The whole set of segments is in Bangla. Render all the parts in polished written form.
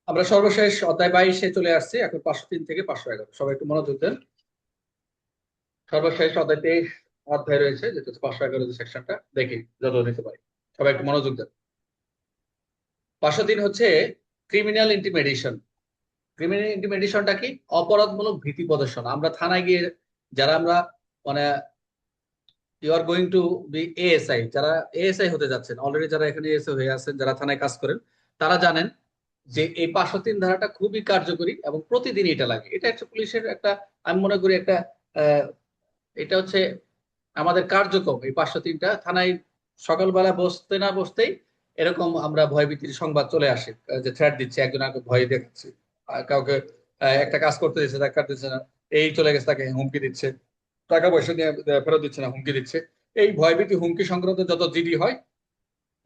আমরা সর্বশেষ অধ্যায় 22-এ চলে আসছি। এখন 503 থেকে 511, সবাই একটু মনোযোগ দেন। সর্বশেষ অধ্যায় 23 অধ্যায় রয়েছে, যেটা হচ্ছে 511 যে সেকশনটা, দেখি যত নিতে পারি। সবাই একটু মনোযোগ দেন। 503 হচ্ছে ক্রিমিনাল ইন্টিমিডেশন। ক্রিমিনাল ইন্টিমিডেশনটা কি? অপরাধমূলক ভীতি প্রদর্শন। আমরা থানায় গিয়ে যারা আমরা মানে you are going to be ASI, যারা এএসআই হতে যাচ্ছেন অলরেডি, যারা এখানে এএসআই হয়ে আছেন, যারা থানায় কাজ করেন, তারা জানেন যে এই 503 ধারাটা খুবই কার্যকরী এবং প্রতিদিন এটা লাগে। এটা হচ্ছে পুলিশের একটা, আমি মনে করি একটা আহ, এটা হচ্ছে আমাদের কার্যক্রম। এই 503টা থানায় সকালবেলা বসতে না বসতেই এরকম আমরা ভয়ভীতির সংবাদ চলে আসে, যে থ্রেট দিচ্ছে, একজন আগে ভয় দেখাচ্ছে, কাউকে একটা কাজ করতে দিচ্ছে, তাকে কাজ দিচ্ছে না, এই চলে গেছে তাকে হুমকি দিচ্ছে, টাকা পয়সা নিয়ে ফেরত দিচ্ছে না, হুমকি দিচ্ছে। এই ভয়ভীতি হুমকি সংক্রান্ত যত জিডি হয়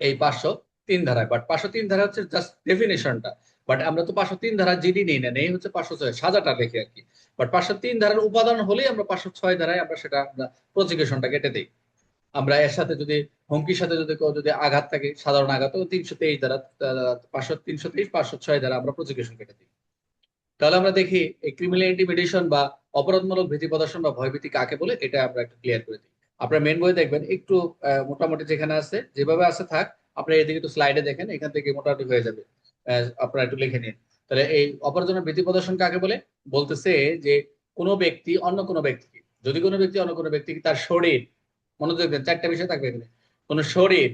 এই 503 ধারায়। বাট 503 ধারা হচ্ছে জাস্ট ডেফিনেশনটা। বাট আমরা তো 503 ধারা জিডি নেই না, নেই হচ্ছে 506 সাজাটা লেখে আর কি। বাট 503 ধারার উপাদান হলেই আমরা 506 ধারায় আমরা সেটা আমরা প্রসিকিউশনটা কেটে দিই। আমরা এর সাথে যদি হুমকির সাথে যদি কেউ যদি আঘাত থাকে, সাধারণ আঘাত, 323 ধারা, 323 506 ধারা আমরা প্রসিকিউশন কেটে দিই। তাহলে আমরা দেখি এই ক্রিমিনাল ইন্টিমিডেশন বা অপরাধমূলক ভীতি প্রদর্শন বা ভয়ভীতি কাকে বলে, এটা আমরা একটু ক্লিয়ার করে দিই। আপনার মেন বই দেখবেন একটু মোটামুটি যেখানে আছে যেভাবে আছে থাক, আপনার এদিকে একটু স্লাইডে দেখেন, এখান থেকে মোটামুটি হয়ে যাবে। আপনারা একটু লিখে নিন। তাহলে এই অপরাধজনক ভীতি প্রদর্শন কাকে বলে? বলতেছে যে কোনো ব্যক্তি অন্য কোনো ব্যক্তিকে, যদি কোনো ব্যক্তি অন্য কোনো ব্যক্তিকে তার শরীর, মনোযোগ দেন, চারটা বিষয় থাকবে এখানে, কোনো শরীর,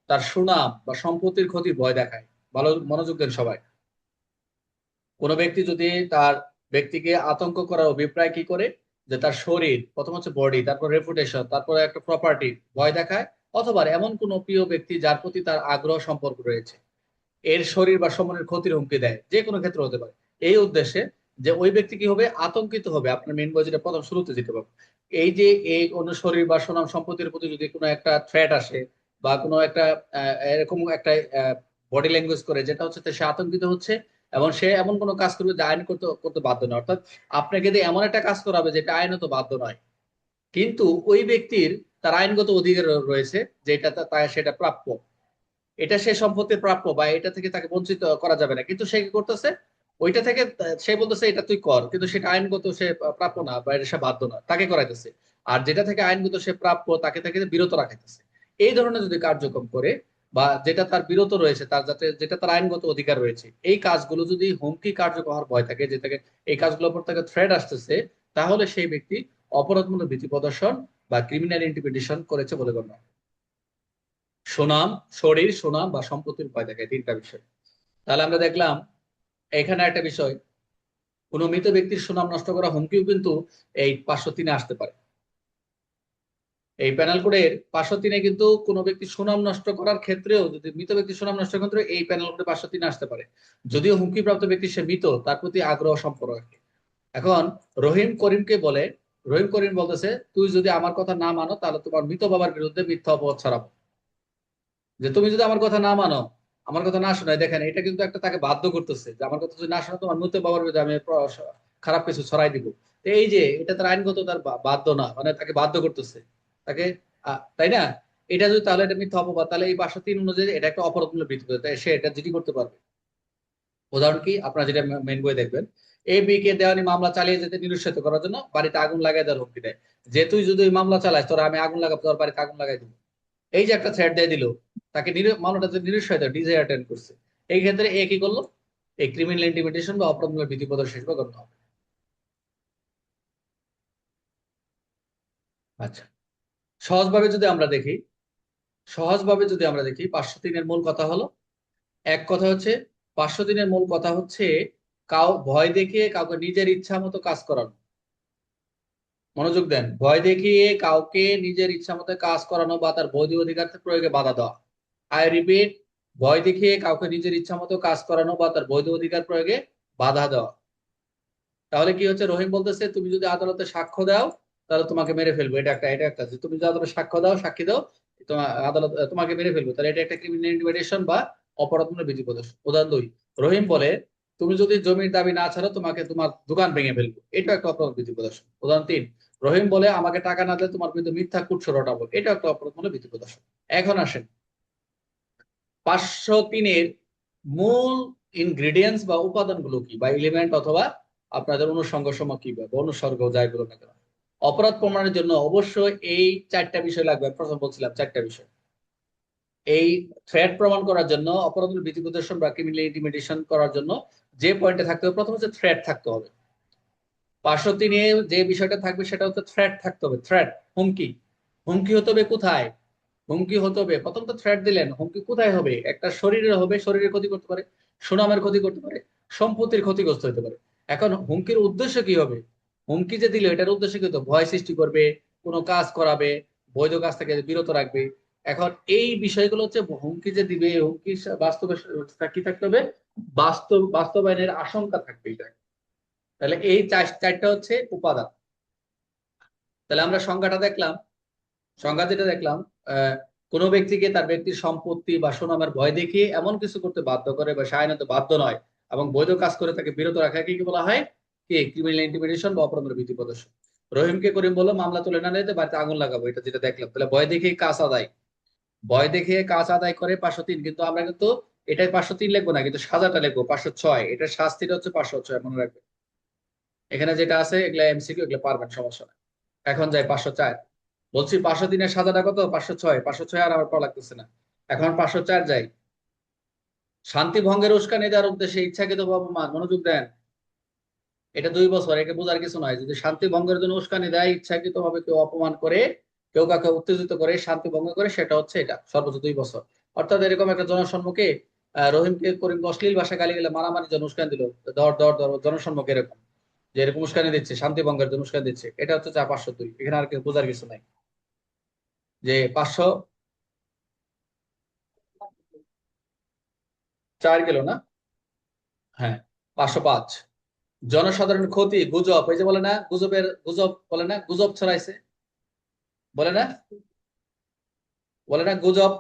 তার সুনাম বা সম্পত্তির ক্ষতির ভয় দেখায়। ভালো মনোযোগ দেন সবাই। কোনো ব্যক্তি যদি তার ব্যক্তিকে আতঙ্ক করার অভিপ্রায় কি করে, যে তার শরীর, প্রথম হচ্ছে বডি, তারপর রেপুটেশন, তারপরে একটা প্রপার্টি ভয় দেখায়, অথবা এমন কোনো প্রিয় ব্যক্তি যার প্রতি তার আগ্রহ সম্পর্ক রয়েছে, এর শরীর বা সম্মানের ক্ষতির হুমকি দেয়, যে কোনো ক্ষেত্রে হতে পারে, এই উদ্দেশ্যে যে ওই ব্যক্তি কি হবে, আতঙ্কিত হবে। আপনার মেন বই যেটা প্রথম শুরুতে যেতে পারবো, এই যে এই অন্য শরীর বা সুনাম সম্পত্তির প্রতি যদি কোনো একটা থ্রেট আসে, বা কোনো একটা এরকম একটা বডি ল্যাঙ্গুয়েজ করে, যেটা হচ্ছে সে আতঙ্কিত হচ্ছে, এবং সে এমন কোনো কাজ করবে যা আইন করতে করতে বাধ্য নয়, অর্থাৎ আপনাকে দিয়ে এমন একটা কাজ করাবে যেটা আইনত বাধ্য নয়, কিন্তু ওই ব্যক্তির তার আইনগত অধিকার রয়েছে, যেটা তার সেটা প্রাপ্য, এটা সে সম্পত্তির প্রাপ্য, বা এটা থেকে তাকে বঞ্চিত করা যাবে না, কিন্তু সে কি করতেছে, ওইটা থেকে সে বলতেছে এটা তুই কর, কিন্তু সেটা আইনগত সে প্রাপ্য না, বা এটা সে বাধ্য না, তাকে করাইতেছে। আর যেটা থেকে আইনগত সে প্রাপ্য, তাকে থেকে বিরত রাখাইতেছে। এই ধরনের যদি কার্যক্রম করে, বা যেটা তার বিরত রয়েছে, তার যাতে যেটা তার আইনগত অধিকার রয়েছে, এই কাজগুলো যদি হুমকি কার্যকর হওয়ার ভয় থাকে, যে তাকে এই কাজগুলোর উপর তাকে থ্রেট আসতেছে, তাহলে সেই ব্যক্তি অপরাধমূলক ভীতি প্রদর্শন বা ক্রিমিনাল ইন্টিমিডেশন করেছে বলে গণ্য হয়। সুনাম, শরীর, সুনাম বা সম্পত্তির ভয় দেখায়, তিনটা বিষয়। তাহলে আমরা দেখলাম এখানে একটা বিষয়, কোনো মৃত ব্যক্তির সুনাম নষ্ট করা হুমকিও কিন্তু এই 503-এ আসতে পারে। এই প্যানেল কোডের 503-এ কিন্তু কোনো ব্যক্তির সুনাম নষ্ট করার ক্ষেত্রেও, যদি মৃত ব্যক্তির সুনাম নষ্ট করার ক্ষেত্রে এই প্যানেল কোডে 503 আসতে পারে, যদিও হুমকিপ্রাপ্ত ব্যক্তি সে মৃত, তার প্রতি আগ্রহ সম্পর্ক রাখে। এখন রহিম করিমকে বলে, রহিম করিম বলতেছে, তুই যদি আমার কথা না মানো তাহলে তোমার মৃত বাবার বিরুদ্ধে মিথ্যা অপবাদ ছড়াবো। যে তুমি যদি আমার কথা না মানো, আমার কথা না শোনায়, দেখেন এটা কিন্তু একটা তাকে বাধ্য করতেছে, যে আমার কথা যদি না শোনো তোমার মৃত বাবার বিরুদ্ধে আমি খারাপ কিছু ছড়াই দিব। তো এই যে এটা তার আইনগত তার বাধ্য না, মানে তাকে বাধ্য করতেছে তাকে, তাই না? এটা যদি, তাহলে এটা মিথ্যা অপবাদ, তাহলে এই 503 অনুযায়ী এটা একটা অপরাধমূলক বৃত্তি, তাই সে এটা জিডি করতে পারবে। উদাহরণ কি, আপনারা যেটা মেন বই দেখবেন, এ বি কে দেওয়ানি মামলা চালিয়ে যেতে নিরুৎসাহিত করার জন্য বাড়িতে আগুন লাগাই দেওয়ার হুমকি দেয়, যে তুই যদি ওই মামলা চালাস তোরা আমি আগুন লাগাবো, তোর বাড়িতে আগুন লাগাই দিব। এই যে একটা থ্রেট দিয়ে দিল, তাকে মামলাটা যে নিরুৎসাহিত ডিজায়ার অ্যাটেন্ড করছে, এই ক্ষেত্রে এ কি করলো, এই ক্রিমিনাল ইন্টিমিডেশন বা অপরাধমূলক ভীতি প্রদর্শন হিসেবে গণ্য হবে। আচ্ছা, সহজভাবে যদি আমরা দেখি, সহজভাবে যদি আমরা দেখি 503-এর মূল কথা হলো, এক কথা হচ্ছে, 503-এর মূল কথা হচ্ছে ভয় দেখিয়ে কাউকে নিজের ইচ্ছা মতো কাজ করানো। মনোযোগ দেন, ভয় দেখিয়ে কাউকে নিজের ইচ্ছা মতো কাজ করানো বা তার বৈধ অধিকার প্রয়োগে বাধা দেওয়া। আই রিপিট, ভয় দেখিয়ে কাউকে নিজের ইচ্ছা মতো কাজ করানো বা তার বৈধ অধিকার প্রয়োগে বাধা দেওয়া। তাহলে কি হচ্ছে, রহিম বলতেছে তুমি যদি আদালতে সাক্ষ্য দাও তাহলে তোমাকে মেরে ফেলবো, এটা একটা যে তুমি যদি আদালতে সাক্ষ্য দাও, সাক্ষী দাও, তোমার আদালত তোমাকে মেরে ফেলবো, তাহলে এটা একটা ক্রিমিনাল ইনভেস্টিগেশন বা অপরাধমূলক বিধি প্রদর্শন। উদাহরণ 2, রহিম বলে তুমি যদি জমির দাবি না ছাড়ো তোমাকে তোমার দোকান ভেঙে ফেলবো, এটা একটা অপরাধ বিধি প্রদর্শন। উদাহরণ 3, রহিম বলে আমাকে টাকা না দিলে তোমার বিরুদ্ধে মিথ্যা কুৎসা রটাবো, এটা একটা অপরাধমূলক বিধি প্রদর্শন। এখন আসেন 503-এর মূল ইনগ্রিডিয়েন্টস বা উপাদানগুলো কি বা এলিমেন্ট অথবা আপনাদের অনুষঙ্গ সমূহ কি বা অনুসর্গ যাইগুলো না কেন। অপরাধ প্রমাণের জন্য অবশ্যই এই চারটা বিষয় লাগবে, প্রথম বলছিলাম চারটা বিষয়। এই থ্রেট প্রমাণ করার জন্য, অপরাধের ভীতি প্রদর্শন বা ক্রিমিনাল ইন্টিমিডেশন করার জন্য যে পয়েন্টে থাকতে হবে, প্রথম হচ্ছে থ্রেট থাকতে হবে। 503 এ যে বিষয়টা থাকবে সেটা হচ্ছে থ্রেট থাকতে হবে। থ্রেট, হুমকি। হুমকি হতে হবে কোথায়? হুমকি হতে হবে, প্রথম তো থ্রেট দিলেন, হুমকি কোথায় হবে? একটা শরীরের হবে, শরীরের ক্ষতি করতে পারে, সুনামের ক্ষতি করতে পারে, সম্পত্তির ক্ষতিগ্রস্ত হতে পারে। এখন হুমকির উদ্দেশ্য কি হবে? হুমকি যে দিল এটার উদ্দেশ্য কি হতো? ভয় সৃষ্টি করবে, কোনো কাজ করাবে, বৈধ কাজ থেকে বিরত রাখবে। এখন এই বিষয়গুলো হচ্ছে হুমকি যে দিবে, হুমকি বাস্তবে কি থাকতে হবে? বাস্তবায়নের আশঙ্কা থাকবে এটা। তাহলে এই চারটা হচ্ছে উপাদান। তাহলে আমরা সংজ্ঞাটা দেখলাম। সংজ্ঞা যেটা দেখলাম, আহ কোনো ব্যক্তিকে তার ব্যক্তির সম্পত্তি বা সুনামের ভয় দেখিয়ে এমন কিছু করতে বাধ্য করে বা সায়নত বাধ্য নয় এবং বৈধ কাজ করে তাকে বিরত রাখাকে কি বলা হয়? কি ক্রিমিনাল ইন্টিমিডেশন বা অপরাধের ভীতি প্রদর্শন। রহিমকে করিম বললো মামলা তুলে না নিতে বাড়িতে আগুন লাগাবো, এটা যেটা দেখলাম। তাহলে ভয় দেখিয়ে কাজ আদায়, ভয় দেখিয়ে কাজ আদায় করে 503। কিন্তু আমরা কিন্তু এটাই 503 লিখবো না, কিন্তু সাজাটা লিখবো 506। এটার শাস্তিটা হচ্ছে 506, মনে রাখবে। এখানে যেটা আছে এগুলা এমসিকিউ, এগুলো পারবেন, সমস্যা নাই। এখন যাই 504। বলছি 503-এর সাজাটা কত? 506। 506 আর আমার পড়া লাগতেছে না। এখন 504 যাই। শান্তি ভঙ্গের উস্কানি দেওয়ার উদ্দেশ্যে ইচ্ছাকৃত অপমান, মনোযোগ দেন। এটা 2 বছর, একে বোঝার কিছু নয়। যদি শান্তি ভঙ্গের জন্য উস্কানি দেয়, ইচ্ছাকৃত ভাবে কেউ অপমান করে, কেউ কাকে উত্তেজিত করে, শান্তি ভঙ্গ করে, সেটা হচ্ছে এটা সর্বোচ্চ 2 বছর। অর্থাৎ এরকম একটা জনসম্মুখে রহিমকে করিমকে অশ্লীল ভাষা গালি গেলে মারামারি জন্য উস্কানি দিল, দর দর দর জনসম্মুখে এরকম, যে এরকম উস্কানি দিচ্ছে, শান্তি ভঙ্গের জন্য উস্কানি দিচ্ছে, এটা হচ্ছে 502। এখানে আর কিছু বোঝার কিছু নাই। যে 504 গেল না? হ্যাঁ। 505, জনসাধারণ ক্ষতি, গুজব। এই যে বলে না গুজবের, গুজব বলে না, গুজব ছড়াইছে, বলে না, বলে না গুজব।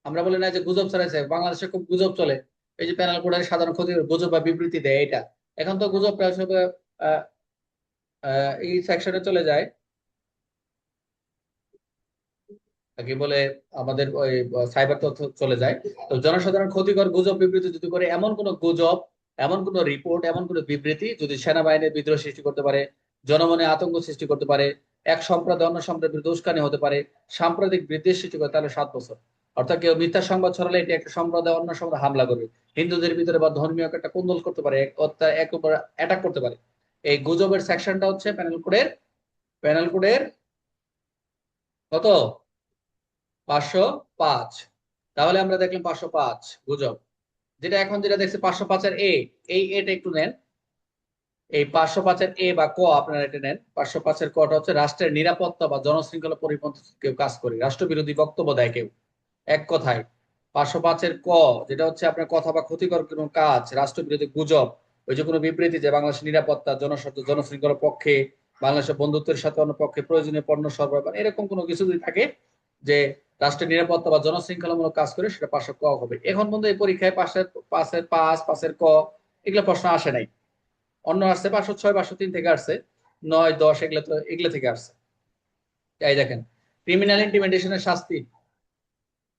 আমরা বলি না যে গুজব ছড়াইছে, বাংলাদেশে খুব গুজব চলে। এই যে প্যানেল কোডের সাধারণ ক্ষতি গুজব বা বিবৃতি দেয় এটা। এখন তো গুজবটা আসলে আহ, এই সেকশনে চলে যায়, কি বলে, আমাদের ওই সাইবার তথ্য চলে যায়। তো জনসাধারণ ক্ষতিকর গুজব বিবৃতি যদি করে, এমন কোন গুজব, এমন কোন রিপোর্ট, এমন কোন বিবৃতি যদি সেনাবাহিনীর বিদ্রোহ সৃষ্টি করতে পারে, জনমনে আতঙ্ক সৃষ্টি করতে পারে, এক সম্প্রদায় অন্য সম্প্রদায়ের বিরুদ্ধে উস্কানি হতে পারে, সাম্প্রদায়িক বিদ্বেষ সৃষ্টি করে, তাহলে 7 বছর। অর্থাৎ কেউ মিথ্যা সংবাদ ছড়ালে এটি একটা সম্প্রদায় অন্য সম্প্রদায় হামলা করবে, হিন্দুদের ভিতরে বা ধর্মীয় একটা কোন্দল করতে পারে, এক উপর অ্যাটাক করতে পারে। এই গুজবের সেকশনটা হচ্ছে প্যানেল কোডের কত? 505। তাহলে আমরা দেখলাম 505 গুজব। যেটা এখন যেটা দেখছি 505-এর এ, এই এটা একটু নেন। এই 505-এর এ বা ক আপনারা এটা নেন। 505-এর কটা হচ্ছে রাষ্ট্রের নিরাপত্তা বা জনশৃঙ্খলা পরিপন্থী কেউ কাজ করে, রাষ্ট্রবিরোধী বক্তব্য দেয় কেউ, এক কথায়। 505-এর ক, যেটা হচ্ছে আপনার কথা বা ক্ষতিকর কোনো কাজ, রাষ্ট্রবিরোধী গুজব, ওই যে কোনো বিবৃতি যে বাংলাদেশের নিরাপত্তা, জনশৃঙ্খলার পক্ষে, বাংলাদেশের বন্ধুত্বের সাথে অন্য পক্ষে প্রয়োজনীয় পণ্য সরবরাহ, মানে এরকম কোনো কিছু যদি থাকে যে রাষ্ট্রের নিরাপত্তা বা জনশৃঙ্খলামূলক কাজ করে, সেটা 500 ক হবে। এখন পর্যন্ত এই পরীক্ষায় পাঁচের ক এগুলো প্রশ্ন আসে নাই। অন্য আসছে 506, 503 থেকে আসছে, 9, 10 এগুলো তো এগুলো থেকে আসছে। এই দেখেন, ক্রিমিনাল ইন্টিমিডেশনের শাস্তি।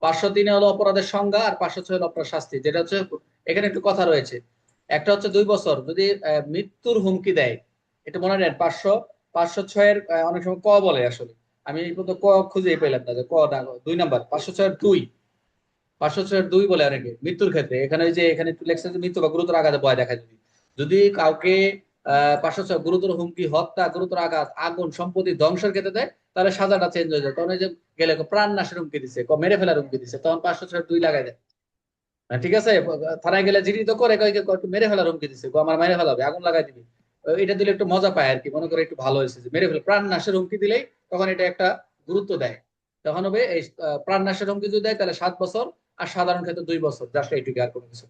503 হলো অপরাধের সংজ্ঞা, আর 506 হলো অপরাধ শাস্তি। যেটা হচ্ছে, এখানে একটু কথা রয়েছে। একটা হচ্ছে 2 বছর যদি মৃত্যুর হুমকি দেয়, এটা মনে নেন। 506-এর অনেক সময় ক বলে আসলে, আমি এই পর্যন্ত ক খুঁজেই পেলাম না, যে ক না, 2 নাম্বার 506-এর 2। 506-এর 2 বলে অনেকে মৃত্যুর ক্ষেত্রে। এখানে ওই যে এখানে একটু লেখছে যে মৃত্যু বা গুরুতর আঘাতে ভয় দেখায়, যদি যদি কাউকে 506 গুরুতর হুমকি, হত্যা, গুরুতর আঘাত, আগুন, সম্পত্তি ধ্বংসের ক্ষেত্রে দেয়, তাহলে সাজাটা চেঞ্জ হয়ে যায়। তখন ওই যে গেলে প্রাণ নাশের হুমকি দিছে, মেরে ফেলার হুমকি দিছে, তখন 506-2 লাগাই দেয়। ঠিক আছে। থানায় গেলে জিডি তো করে, কয় একটু মেরে ফেলার হুমকি দিছে, আমার মেরে ফেলাবে, আগুন লাগাই দিবি। এটা দিলে একটু মজা পায় আর কি, মনে করে একটু ভালো হয়েছে, যে মেরে ফেলে প্রাণ নাশের হুমকি দিলেই তখন এটা একটা গুরুত্ব দেয়। তখন হবে এই প্রাণ নাশের হুমকি যদি দেয় তাহলে 7 বছর, আর সাধারণ ক্ষেত্রে 2 বছর, জাস্ট এইটুকু, আর কোনো কিছু।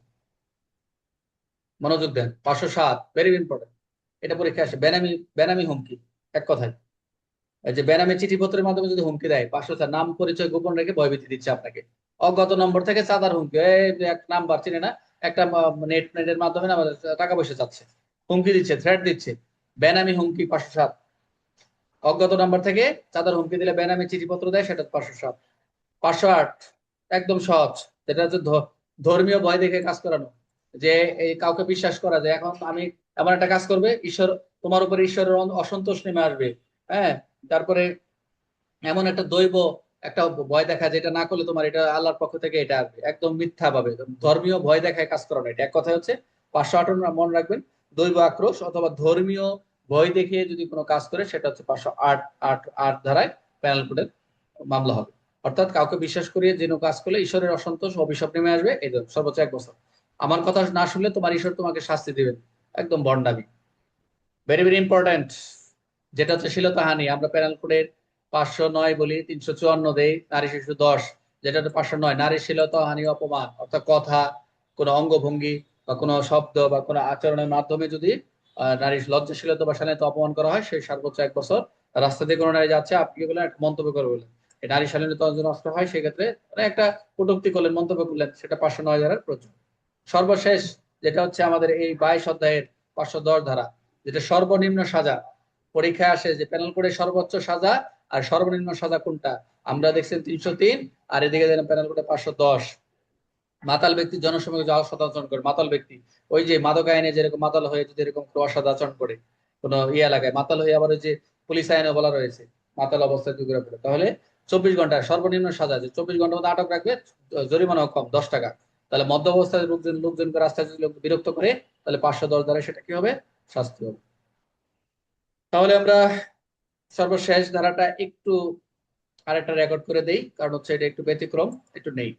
মনোযোগ দেন। 507 ভেরি ইম্পর্টেন্ট, এটা পরীক্ষা আসে। বেনামি, বেনামি হুমকি, এক কথায়। এই যে বেনামি চিঠিপত্রের মাধ্যমে যদি হুমকি দেয়, 507 নাম পরিচয় গোপন রেখে ভয়ভীতি দিচ্ছে আপনাকে। অজ্ঞাত নম্বর থেকে চাঁদার হুমকি, এই যে এক নাম্বার চিনে না, একটা নেটের মাধ্যমে না আমাদের টাকা পয়সা চাচ্ছে, হুমকি দিচ্ছে, থ্রেট দিচ্ছে, বেনামি হুমকি 507। অজ্ঞাত নাম্বার থেকে চাঁদার হুমকি দিলে বেনামি চিঠিপত্র দেয়, সেটা 507। 508 একদম সহজ, যেটা হচ্ছে ধর্মীয় ভয় দেখে কাজ করানো। যে এই কাউকে বিশ্বাস করা যায় এখন আমি এমন একটা কাজ করবে ঈশ্বর, তোমার উপরে ঈশ্বরের অসন্তোষ নেমে আসবে, হ্যাঁ, তারপরে এমন একটা দৈব একটা ভয় দেখা যেটা না করলে তোমার এটা আল্লাহর পক্ষ থেকে এটা আসবে, একদম মিথ্যা ভাবে ধর্মীয় ভয় দেখায় কাজ করা না, এটা এক কথা হচ্ছে 558 মনে রাখবেন। দৈব আক্রোশ অথবা ধর্মীয় ভয় দেখিয়ে যদি কোনো কাজ করে সেটা হচ্ছে 508 ধারায় প্যানেল কোডের মামলা হবে। অর্থাৎ কাউকে বিশ্বাস করিয়ে যেন কাজ করলে ঈশ্বরের অসন্তোষ অভিশাপ নেমে আসবে, এই জন্য সর্বোচ্চ 1 বছর। আমার কথা না শুনলে তোমার ঈশ্বর তোমাকে শাস্তি দিবেন, একদম ভণ্ডামি। ভেরি ভেরি ইম্পর্টেন্ট, যেটা হচ্ছে শ্লীলতাহানি, আমরা প্যানেল কোডের 509 বলি, 354 দেই, নারী শিশু 10, যেটা হচ্ছে 509 নারী শ্লীলতাহানি অপমান, অর্থাৎ কথা, কোনো অঙ্গভঙ্গি বা কোনো শব্দ বা কোনো আচরণের মাধ্যমে যদি নারী লজ্জাশীলতা বা শালীনতা অপমান করা হয়, সেই সর্বোচ্চ 1 বছর। রাস্তা দিয়ে কোনো নারী যাচ্ছে, আপনি কি বলেন, একটা মন্তব্য করে বলেন এই নারী শালীনতা যদি নষ্ট হয়, সেক্ষেত্রে মানে একটা কটূক্তি করলেন, মন্তব্য করলেন, সেটা 509 ধারার প্রযোজ্য। সর্বশেষ যেটা হচ্ছে আমাদের এই 22 অধ্যায়ের 510 ধারা, যেটা সর্বনিম্ন সাজা। পরীক্ষায় আসে যে প্যানেল কোডে সর্বোচ্চ সাজা আর সর্বনিম্ন সাজা কোনটা, আমরা দেখছেন 303, আর এদিকে দেখেন প্যানেল কোডে 510। মাতাল ব্যক্তি জনসমাজে যাওয়া সদাচরণ করে, মাতাল ব্যক্তি ওই যে মাদক আইনে যেরকম মাতাল হয়ে যদি এরকম অসদাচরণ করে কোনো এলাকায়, মাতাল হয়ে আবার ওই যে পুলিশ আইনে বলা রয়েছে মাতাল অবস্থায় যদি ঘুরে পড়ে, তাহলে 24 ঘন্টা সর্বনিম্ন সাজা, যে 24 ঘন্টার মধ্যে আটক রাখবে, জরিমানাও কম 10 টাকা। তাহলে মধ্য অবস্থায় লোকজনকে রাস্তায় যদি লোক বিরক্ত করে, তাহলে 510 দ্বারা সেটা কি হবে, শাস্তি হবে। তাহলে আমরা সর্বশেষ ধারাটা একটু আরেকটা রেকর্ড করে দেই, কারণ হচ্ছে এটা একটু ব্যতিক্রম, একটু নেই।